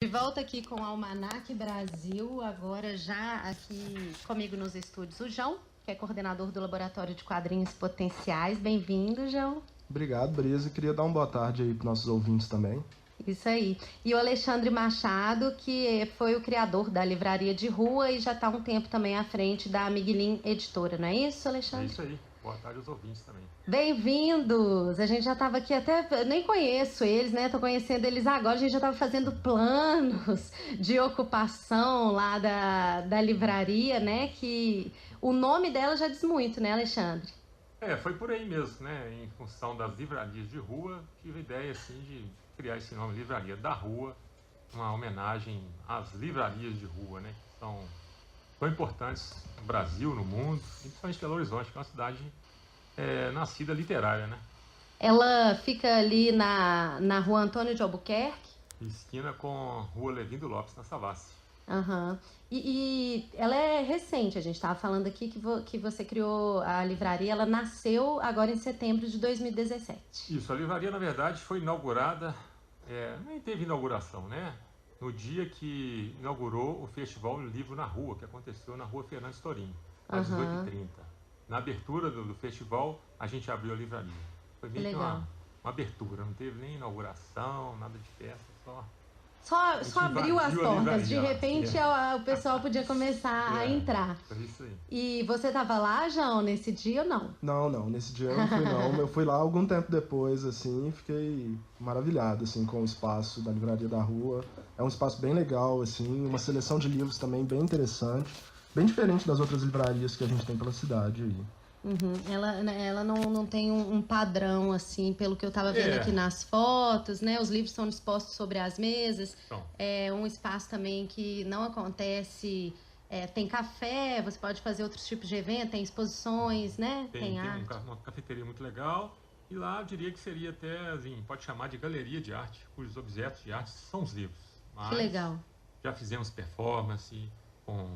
De volta aqui com o Almanac Brasil, agora já aqui comigo nos estúdios o João, que é coordenador do Laboratório de Quadrinhos Potenciais. Bem-vindo, João. Obrigado, Brisa. Queria dar uma boa tarde aí para nossos ouvintes também. Isso aí. E o Alexandre Machado, que foi o criador da Livraria de Rua e já está há um tempo também à frente da Miguelin Editora, não é isso, Alexandre? É isso aí. Boa tarde aos ouvintes também. Bem-vindos! A gente já estava aqui até... Nem conheço eles, né? Estou conhecendo eles agora. A gente já estava fazendo planos de ocupação lá da livraria, né? Que o nome dela já diz muito, né, Alexandre? Foi por aí mesmo, né? Em função das livrarias de rua, tive a ideia, assim, de criar esse nome Livraria da Rua, uma homenagem às livrarias de rua, né? Que são tão importantes no Brasil, no mundo, e principalmente Belo Horizonte, que é uma cidade nascida literária, né? Ela fica ali na rua Antônio de Albuquerque? Esquina com Rua Levindo Lopes, na Savassi. Uhum. E ela é recente, a gente estava falando aqui que você criou a livraria, ela nasceu agora em setembro de 2017. Isso, a livraria, na verdade, foi inaugurada, nem teve inauguração, né? No dia que inaugurou o Festival Livro na Rua, que aconteceu na Rua Fernando Storin, às 18h30. Na abertura do festival, a gente abriu a livraria. Foi meio que uma abertura, não teve nem inauguração, nada de festa, Só abriu as portas, de repente o pessoal podia começar a entrar. Foi isso aí. E você estava lá, João, nesse dia ou não? Não, nesse dia eu não fui não. Eu fui lá algum tempo depois, assim, e fiquei maravilhado, assim, com o espaço da Livraria da Rua. É um espaço bem legal, assim, uma seleção de livros também bem interessante, bem diferente das outras livrarias que a gente tem pela cidade aí. Uhum. Ela não tem um padrão, assim, pelo que eu estava vendo aqui nas fotos, né? Os livros são dispostos sobre as mesas. É um espaço também que não acontece... tem café, você pode fazer outros tipos de evento, tem exposições, né? Tem uma cafeteria muito legal. E lá eu diria que seria até, assim, pode chamar de galeria de arte, cujos objetos de arte são os livros. Mas que legal. Já fizemos performance com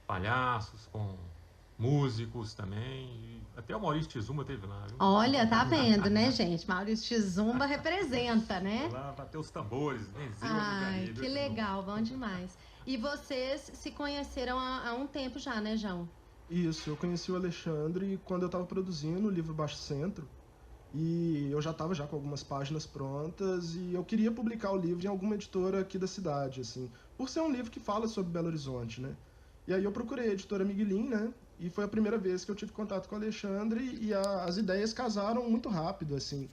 palhaços, com músicos também, e até o Maurício Tizumba teve lá, viu? Olha, tá vendo, né, gente? Maurício Tizumba representa, né? Lá bateu os tambores, benzeu a livraria. Que legal, bom demais. E vocês se conheceram há um tempo já, né, João? Isso, eu conheci o Alexandre quando eu estava produzindo o livro Baixo Centro, e eu já estava com algumas páginas prontas, e eu queria publicar o livro em alguma editora aqui da cidade, assim, por ser um livro que fala sobre Belo Horizonte, né? E aí eu procurei a editora Miguelin, né? E foi a primeira vez que eu tive contato com o Alexandre, e as ideias casaram muito rápido, assim,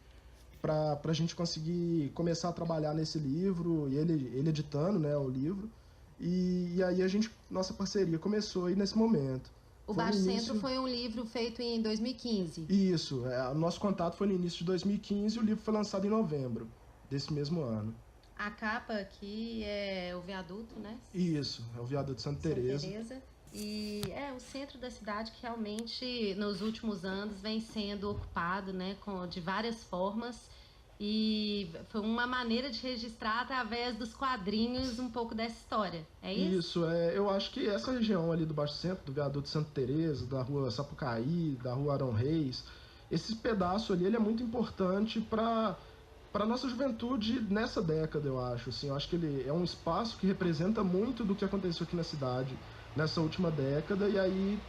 pra gente conseguir começar a trabalhar nesse livro, e ele editando, né, o livro. E aí nossa parceria começou aí nesse momento. O Baixo Centro foi um livro feito em 2015? Isso, o nosso contato foi no início de 2015 e o livro foi lançado em novembro desse mesmo ano. A capa aqui é o viaduto, né? Isso, é o viaduto Santa Teresa. E o centro da cidade que realmente nos últimos anos vem sendo ocupado, né, de várias formas, e foi uma maneira de registrar através dos quadrinhos um pouco dessa história, é isso? Isso, eu acho que essa região ali do Baixo Centro, do viaduto Santa Teresa, da rua Sapucaí, da rua Arão Reis, esse pedaço ali ele é muito importante para a nossa juventude nessa década, eu acho. Assim, eu acho que ele é um espaço que representa muito do que aconteceu aqui na cidade nessa última década, e aí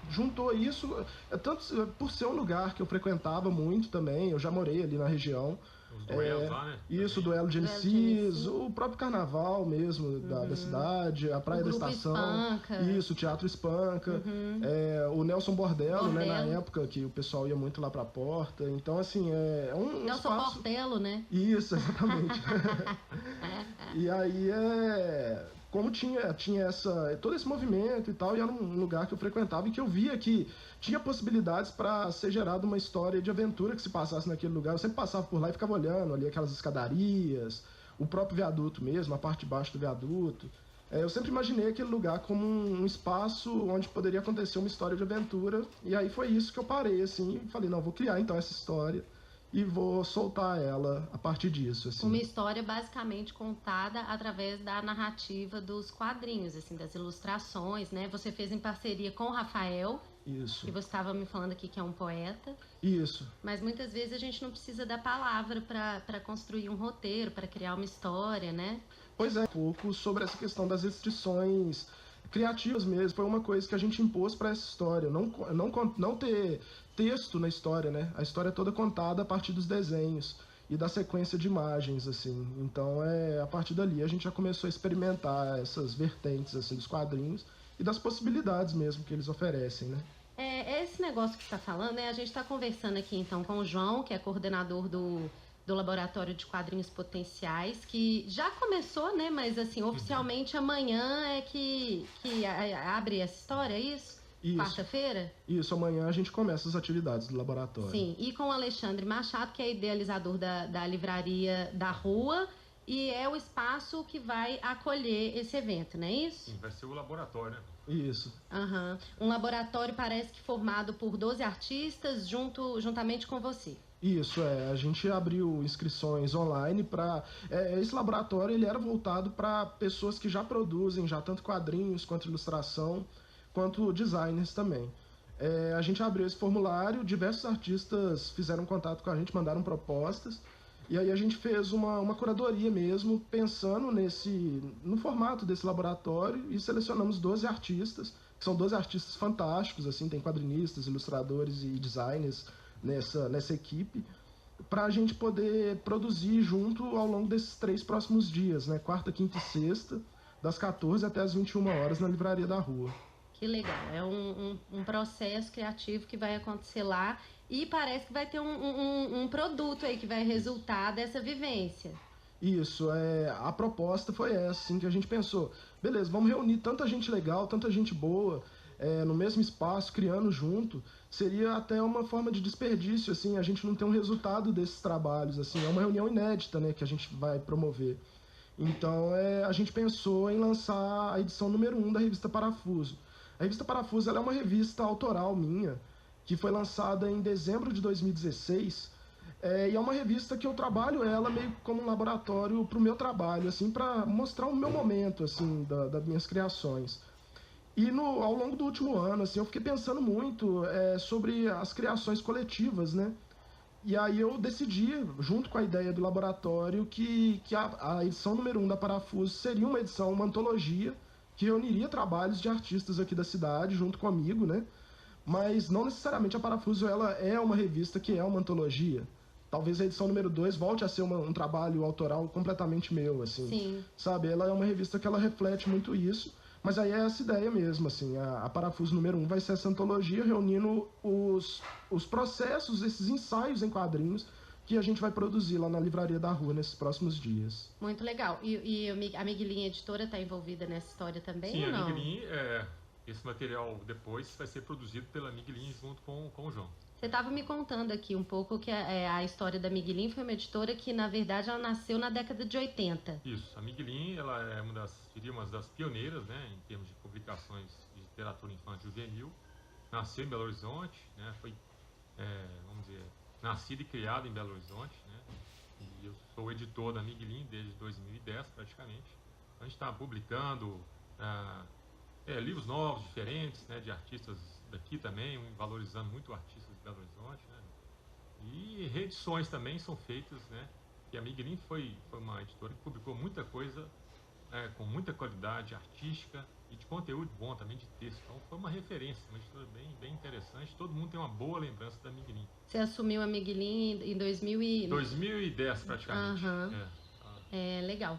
juntou isso, tanto por ser um lugar que eu frequentava muito também, eu já morei ali na região. Os duelos lá, né? Isso, o duelo de MCs, o próprio carnaval mesmo da cidade, a Praia da Estação. Espanca. Isso, o Teatro Espanca. O Nelson Bordello, né, na época que o pessoal ia muito lá pra porta. Então, assim, é um Nelson espaço... Portelo, né? Isso, exatamente. E aí, como tinha todo esse movimento e tal, e era um lugar que eu frequentava e que eu via que tinha possibilidades para ser gerada uma história de aventura que se passasse naquele lugar. Eu sempre passava por lá e ficava olhando ali aquelas escadarias, o próprio viaduto mesmo, a parte de baixo do viaduto. Eu sempre imaginei aquele lugar como um espaço onde poderia acontecer uma história de aventura, e aí foi isso que eu parei, assim, e falei, não, vou criar então essa história e vou soltar ela a partir disso, assim. Uma história basicamente contada através da narrativa dos quadrinhos, assim, das ilustrações, né? Você fez em parceria com o Rafael. Isso. Que você estava me falando aqui que é um poeta. Isso. Mas muitas vezes a gente não precisa da palavra para construir um roteiro, para criar uma história, né? Pois é, um pouco sobre essa questão das restrições criativas mesmo. Foi uma coisa que a gente impôs para essa história. Não ter texto na história, né? A história é toda contada a partir dos desenhos e da sequência de imagens, assim. Então, a partir dali a gente já começou a experimentar essas vertentes, assim, dos quadrinhos e das possibilidades mesmo que eles oferecem, né? Esse negócio que você está falando, né? A gente está conversando aqui, então, com o João, que é coordenador do Laboratório de Quadrinhos Potenciais, que já começou, né? Mas, assim, oficialmente amanhã é que abre essa história, é isso? Quarta-feira? Isso, amanhã a gente começa as atividades do laboratório. Sim, e com o Alexandre Machado, que é idealizador da Livraria da Rua, e é o espaço que vai acolher esse evento, não é isso? Sim, vai ser o laboratório, né? Isso. Um laboratório parece que formado por 12 artistas, juntamente com você. Isso, a gente abriu inscrições online para... esse laboratório ele era voltado para pessoas que já produzem, já tanto quadrinhos quanto ilustração, quanto designers também. A gente abriu esse formulário, diversos artistas fizeram contato com a gente, mandaram propostas, e aí a gente fez uma curadoria mesmo, pensando no formato desse laboratório, e selecionamos 12 artistas, que são 12 artistas fantásticos, assim, tem quadrinistas, ilustradores e designers nessa equipe, para a gente poder produzir junto ao longo desses 3 próximos dias, né? Quarta, quinta e sexta, das 14 até as 21 horas na Livraria da Rua. Que legal, é um processo criativo que vai acontecer lá e parece que vai ter um produto aí que vai resultar dessa vivência. Isso, a proposta foi essa, assim, que a gente pensou, beleza, vamos reunir tanta gente legal, tanta gente boa, no mesmo espaço, criando junto, seria até uma forma de desperdício, assim, a gente não ter um resultado desses trabalhos, assim, é uma reunião inédita, né, que a gente vai promover. Então, a gente pensou em lançar a edição número 1 da revista Parafuso. A revista Parafuso ela é uma revista autoral minha, que foi lançada em dezembro de 2016, e é uma revista que eu trabalho ela meio como um laboratório para o meu trabalho, assim, para mostrar o meu momento, assim, das minhas criações. E ao longo do último ano, assim, eu fiquei pensando muito sobre as criações coletivas, né? E aí eu decidi, junto com a ideia do laboratório, que a edição número 1 da Parafuso seria uma antologia, que reuniria trabalhos de artistas aqui da cidade, junto comigo, né? Mas não necessariamente a Parafuso ela é uma revista que é uma antologia. Talvez a edição número 2 volte a ser um trabalho autoral completamente meu, assim. Sim. Sabe? Ela é uma revista que ela reflete muito isso, mas aí é essa ideia mesmo, assim. A Parafuso número 1 vai ser essa antologia reunindo os processos, esses ensaios em quadrinhos que a gente vai produzir lá na Livraria da Rua nesses próximos dias. Muito legal. E a Miguelinha Editora está envolvida nessa história também, sim, ou não? Sim, a Miguelinha, esse material depois vai ser produzido pela Miguelinha junto com o João. Você estava me contando aqui um pouco que a história da Miguelinha foi uma editora que, na verdade, ela nasceu na década de 80. Isso. A Miguelinha, ela é uma das pioneiras, né, em termos de publicações de literatura infantil e juvenil. Nasceu em Belo Horizonte, né, foi, vamos dizer, nascida e criada em Belo Horizonte, né, e eu sou editor da Miguelinha desde 2010, praticamente. A gente está publicando livros novos, diferentes, né, de artistas daqui também, valorizando muito artistas de Belo Horizonte, né? E reedições também são feitas, né? E a Miguelinha foi uma editora que publicou muita coisa com muita qualidade artística e de conteúdo bom também, de texto. Então foi uma referência, uma editora bem interessante. Todo mundo tem uma boa lembrança da Miguelinha. Você assumiu a Miguelinha em 2010 praticamente. Legal.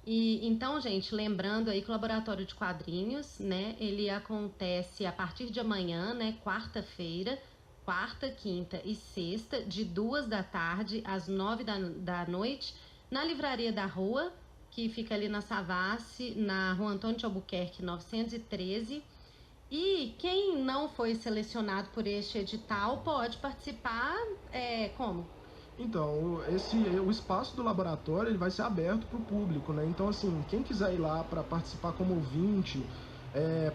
E então, gente, lembrando aí que o Laboratório de Quadrinhos, né, ele acontece a partir de amanhã, né, quarta-feira, quarta, quinta e sexta, de 2 da tarde às 9 da noite, na Livraria da Rua, que fica ali na Savassi, na Rua Antônio de Albuquerque, 913. E quem não foi selecionado por este edital pode participar, como? Então, o espaço do laboratório ele vai ser aberto para o público, né? Então, assim, quem quiser ir lá para participar como ouvinte,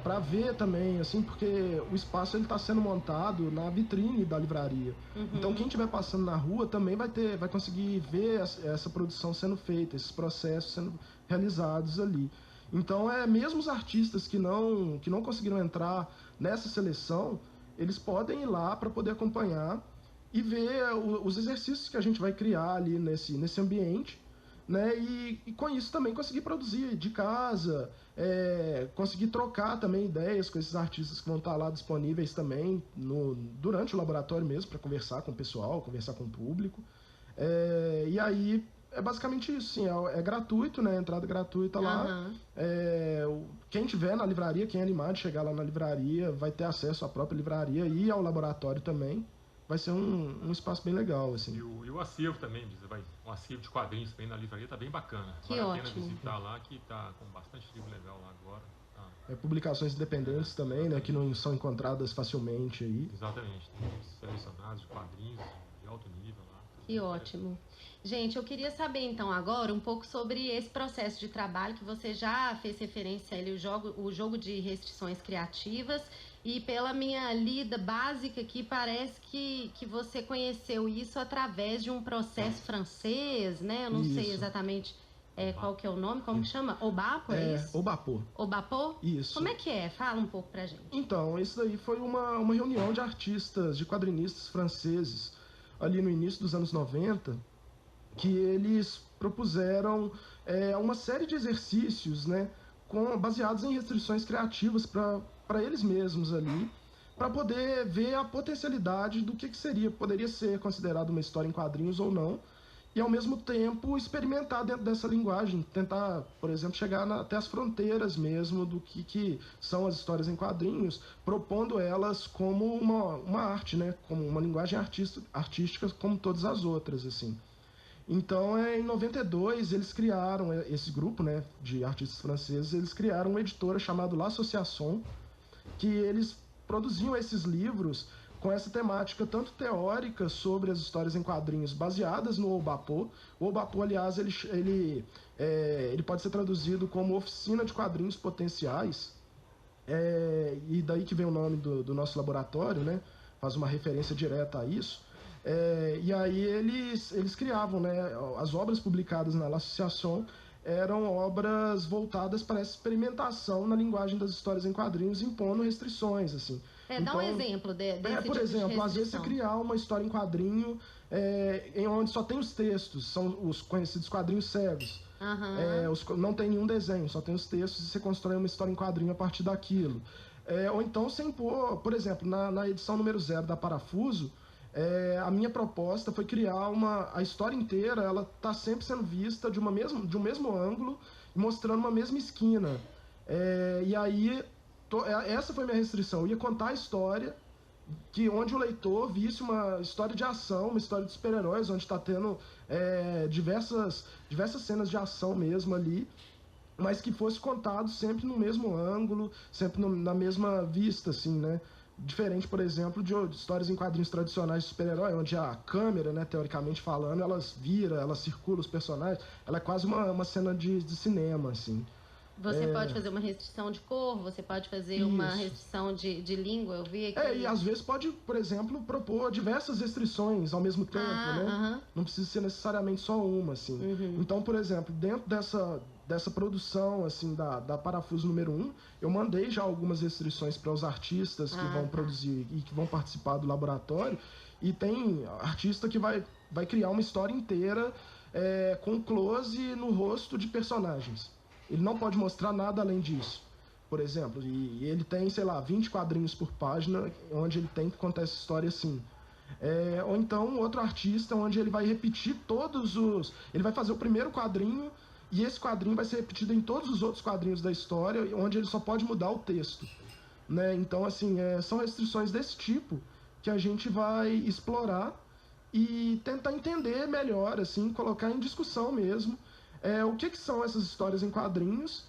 para ver também, assim, porque o espaço ele está sendo montado na vitrine da livraria. Uhum. Então, quem estiver passando na rua também vai conseguir ver essa produção sendo feita, esses processos sendo realizados ali. Então, mesmo os artistas que não conseguiram entrar nessa seleção, eles podem ir lá para poder acompanhar e ver os exercícios que a gente vai criar ali nesse ambiente, né? E com isso também consegui produzir de casa, consegui trocar também ideias com esses artistas que vão estar lá disponíveis também durante o laboratório mesmo, para conversar com o pessoal, conversar com o público. E aí é basicamente isso, sim, é gratuito, né? Entrada gratuita lá. Quem tiver na livraria, quem é animado, chegar lá na livraria, vai ter acesso à própria livraria e ao laboratório também. Vai ser um espaço bem legal, assim. E o acervo também, um acervo de quadrinhos também na livraria tá bem bacana. Que vale ótimo. A pena visitar lá, que tá com bastante livro legal lá agora. Tá. Publicações independentes também, né, que não são encontradas facilmente aí. Exatamente, tem selecionados de quadrinhos de alto nível lá. Que ótimo. Gente, eu queria saber então agora um pouco sobre esse processo de trabalho que você já fez referência ali, o jogo de restrições criativas. E pela minha lida básica aqui, parece que você conheceu isso através de um processo francês, né? Eu não sei exatamente qual que é o nome, como que chama? Obapo, é isso? Obapo. Obapo? Isso. Como é que é? Fala um pouco pra gente. Então, isso daí foi uma reunião de artistas, de quadrinistas franceses, ali no início dos anos 90, que eles propuseram uma série de exercícios, né? Baseados em restrições criativas para eles mesmos ali, para poder ver a potencialidade do que poderia ser considerado uma história em quadrinhos ou não, e ao mesmo tempo experimentar dentro dessa linguagem, tentar, por exemplo, chegar até as fronteiras mesmo do que são as histórias em quadrinhos, propondo elas como uma arte, né? Como uma linguagem artística como todas as outras, assim. Então, em 92, eles criaram, esse grupo, né, de artistas franceses, eles criaram uma editora chamada L'Association, que eles produziam esses livros com essa temática tanto teórica sobre as histórias em quadrinhos baseadas no Obapo. O Obapo, aliás, ele pode ser traduzido como Oficina de Quadrinhos Potenciais, e daí que vem o nome do nosso laboratório, né, faz uma referência direta a isso. E aí eles criavam, né, as obras publicadas na L'Association eram obras voltadas para essa experimentação na linguagem das histórias em quadrinhos, impondo restrições, assim. Dá um exemplo desse por exemplo, às vezes você criar uma história em quadrinho em onde só tem os textos, são os conhecidos quadrinhos cegos. Não tem nenhum desenho, só tem os textos e você constrói uma história em quadrinho a partir daquilo. Ou então você impor, por exemplo, na edição número 0 da Parafuso, a minha proposta foi criar a história inteira, ela está sempre sendo vista de um mesmo ângulo, mostrando uma mesma esquina. E aí, essa foi a minha restrição. Eu ia contar a história, onde o leitor visse uma história de ação, uma história de super-heróis, onde está tendo diversas cenas de ação mesmo ali, mas que fosse contado sempre no mesmo ângulo, sempre na mesma vista, assim, né? Diferente, por exemplo, de histórias em quadrinhos tradicionais de super-herói, onde a câmera, né, teoricamente falando, ela circula os personagens, ela é quase uma cena de cinema, assim. Você pode fazer uma restrição de cor, você pode fazer uma restrição de língua, eu vi aqui. E às vezes pode, por exemplo, propor diversas restrições ao mesmo tempo, né? Não precisa ser necessariamente só uma, assim. Então, por exemplo, dentro dessa produção, assim, da Parafuso número 1, eu mandei já algumas restrições para os artistas que vão produzir e que vão participar do laboratório, e tem artista que vai criar uma história inteira com close no rosto de personagens. Ele não pode mostrar nada além disso, por exemplo, e ele tem, sei lá, 20 quadrinhos por página, onde ele tem que contar essa história assim. Ou então outro artista, onde ele vai repetir ele vai fazer o primeiro quadrinho, e esse quadrinho vai ser repetido em todos os outros quadrinhos da história, onde ele só pode mudar o texto, né? Então, assim, são restrições desse tipo que a gente vai explorar e tentar entender melhor, assim, colocar em discussão mesmo o que são essas histórias em quadrinhos,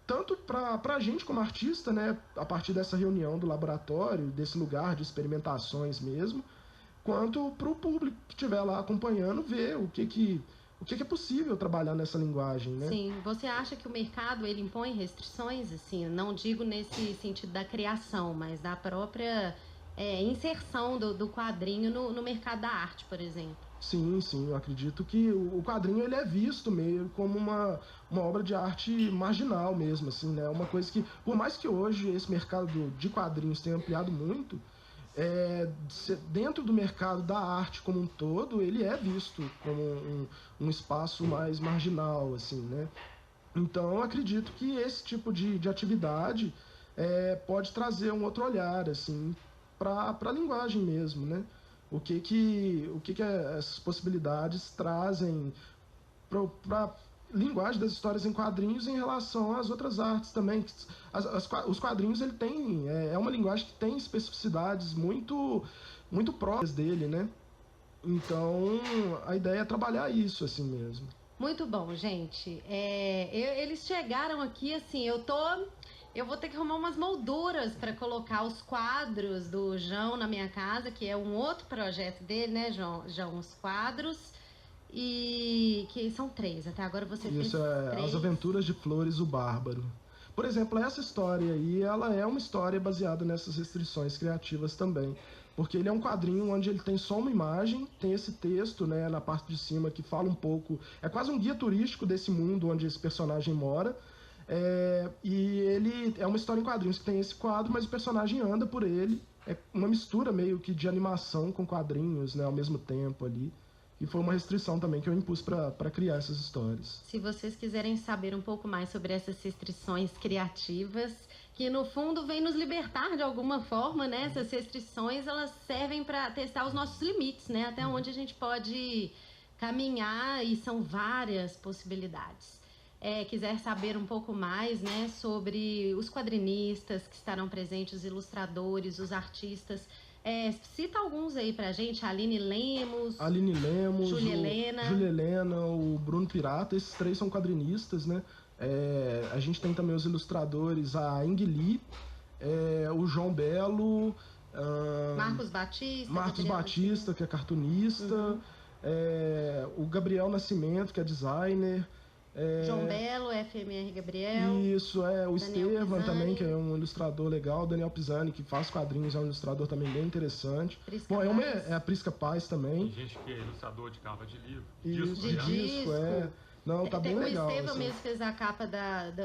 tanto para a gente como artista, né, a partir dessa reunião do laboratório, desse lugar de experimentações mesmo, quanto para o público que estiver lá acompanhando ver o que é possível trabalhar nessa linguagem, né? Sim. Você acha que o mercado ele impõe restrições, assim, não digo nesse sentido da criação, mas da própria inserção do quadrinho no mercado da arte, por exemplo? Sim, eu acredito que o quadrinho ele é visto meio como uma obra de arte marginal mesmo, assim, né? Uma coisa que, por mais que hoje esse mercado de quadrinhos tenha ampliado muito, dentro do mercado da arte como um todo, ele é visto como um espaço mais marginal, assim, né? Então, eu acredito que esse tipo de atividade pode trazer um outro olhar, assim, para a linguagem mesmo, né? O que essas possibilidades trazem para linguagem das histórias em quadrinhos em relação às outras artes também. Os quadrinhos, ele tem uma linguagem que tem especificidades muito próprias dele, né? Então, a ideia é trabalhar isso assim mesmo. Muito bom, gente. Eles chegaram aqui, assim, eu vou ter que arrumar umas molduras para colocar os quadros do João na minha casa, que é um outro projeto dele, né, João? Os quadros. E que são 3, até agora você fez 3. As Aventuras de Flores, o Bárbaro. Por exemplo, essa história aí, ela é uma história baseada nessas restrições criativas também. Porque ele é um quadrinho onde ele tem só uma imagem, tem esse texto, né, na parte de cima que fala um pouco... É quase um guia turístico desse mundo onde esse personagem mora. E ele é uma história em quadrinhos que tem esse quadro, mas o personagem anda por ele. É uma mistura meio que de animação com quadrinhos, né, ao mesmo tempo ali. E foi uma restrição também que eu impus para criar essas histórias. Se vocês quiserem saber um pouco mais sobre essas restrições criativas, que no fundo vem nos libertar de alguma forma, né? Essas restrições, elas servem para testar os nossos limites, né? Até onde a gente pode caminhar, e são várias possibilidades. Quiser saber um pouco mais, né, sobre os quadrinistas que estarão presentes, os ilustradores, os artistas... cita alguns aí pra gente, Aline Lemos, Júlia Helena, o Bruno Pirata, esses 3 são quadrinistas, né? A gente tem também os ilustradores, a Ing Lee, o João Belo, Marcos Batista, que é cartunista, o Gabriel Nascimento, que é designer, João Belo, FMR Gabriel. Isso, o Estevam também, que é um ilustrador legal. O Daniel Pisani, que faz quadrinhos, é um ilustrador também bem interessante. A Prisca Paz também. Tem gente que é ilustrador de capa de livro. Disco. Não, tá bem legal. O Estevam assim. mesmo fez a capa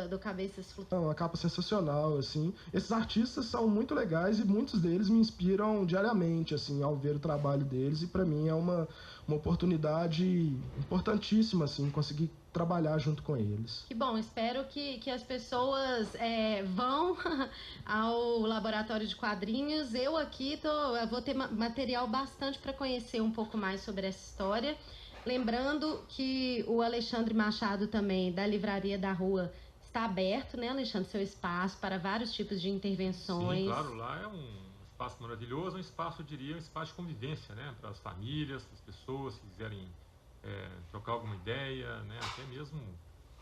do Cabeças Flutuantes. Uma capa sensacional, assim. Esses artistas são muito legais e muitos deles me inspiram diariamente, assim, ao ver o trabalho deles. E para mim é uma oportunidade importantíssima, assim, conseguir trabalhar junto com eles. Que bom, espero que as pessoas vão ao Laboratório de Quadrinhos. Eu aqui vou ter material bastante para conhecer um pouco mais sobre essa história. Lembrando que o Alexandre Machado também, da Livraria da Rua, está aberto, né, Alexandre, seu espaço para vários tipos de intervenções. Sim, claro, lá é um espaço maravilhoso, um espaço, eu diria, um espaço de convivência, né, para as famílias, para as pessoas que quiserem trocar alguma ideia, né, até mesmo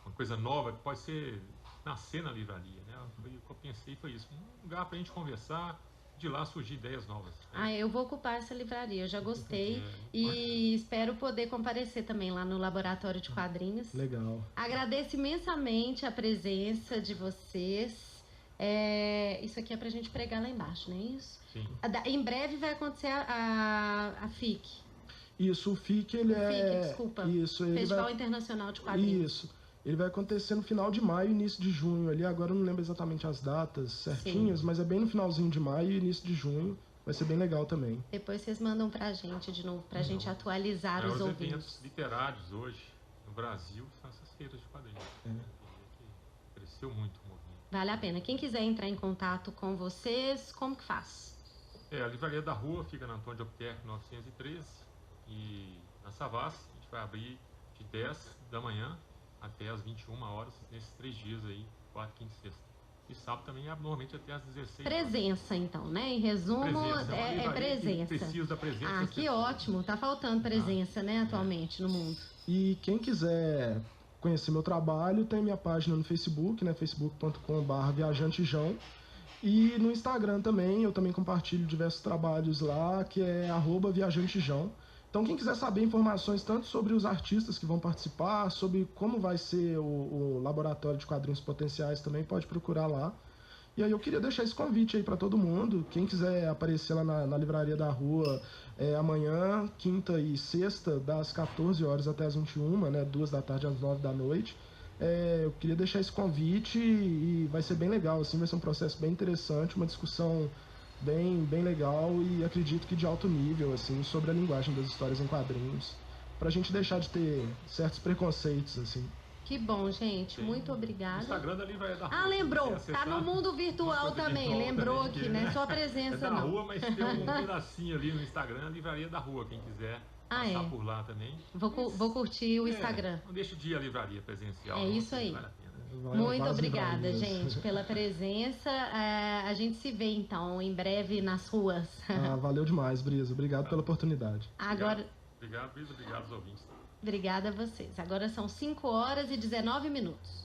uma coisa nova que pode nascer na livraria, né, o que eu pensei foi isso, um lugar para a gente conversar, de lá surgir ideias novas. Eu vou ocupar essa livraria, eu já gostei e espero poder comparecer também lá no Laboratório de Quadrinhos. Legal. Agradeço imensamente a presença de vocês. Isso aqui é pra gente pregar lá embaixo, não é isso? Sim. Em breve vai acontecer a FIC. Isso, o FIC, desculpa. Isso, Festival Internacional de Quadrinhos. Isso. Ele vai acontecer no final de maio e início de junho ali. Agora eu não lembro exatamente as datas certinhas, mas é bem no finalzinho de maio e início de junho. Vai ser bem legal também. Depois vocês mandam pra gente de novo, pra gente atualizar os ouvintes. Os eventos literários hoje no Brasil são essas feiras de quadrinhos. Cresceu muito o movimento. Vale a pena. Quem quiser entrar em contato com vocês, como que faz? A Livraria da Rua fica na Antônio de Albuquerque 913 e na Savassi a gente vai abrir de 10 da manhã até as 21 horas, nesses 3 dias aí, 4, 15 e sexta. E sábado também, normalmente, até as 16 horas. Presença, então, né? Em resumo, presença. Precisa da presença. Que ótimo. Tá faltando presença, né, atualmente, no mundo. E quem quiser conhecer meu trabalho, tem minha página no Facebook, né? facebook.com/viajantejão. E no Instagram também, eu também compartilho diversos trabalhos lá, que é @viajantejão. Então, quem quiser saber informações tanto sobre os artistas que vão participar, sobre como vai ser o Laboratório de Quadrinhos Potenciais também, pode procurar lá. E aí eu queria deixar esse convite aí para todo mundo. Quem quiser aparecer lá na Livraria da Rua amanhã, quinta e sexta, das 14 horas até as 21, né, 2 da tarde às 9 da noite. Eu queria deixar esse convite e vai ser bem legal, assim, vai ser um processo bem interessante, uma discussão bem legal e acredito que de alto nível, assim, sobre a linguagem das histórias em quadrinhos, pra gente deixar de ter certos preconceitos, assim. Que bom, gente. Tem muito obrigada. O Instagram da Livraria da Rua. Ah, lembrou. Tá no mundo virtual também. Lembrou aqui, né? Só a presença, é da não. rua, mas tem um pedacinho ali no Instagram, Livraria da Rua, quem quiser passar por lá também. Vou curtir o Instagram. Não deixa de ir à livraria presencial. É isso aí. Vale a pena. Muito obrigada, gente, pela presença. A gente se vê, então, em breve nas ruas. Valeu demais, Brisa. Obrigado pela oportunidade. Agora... Obrigado, Brisa. Obrigado aos ouvintes. Obrigada a vocês. Agora são 5 horas e 19 minutos.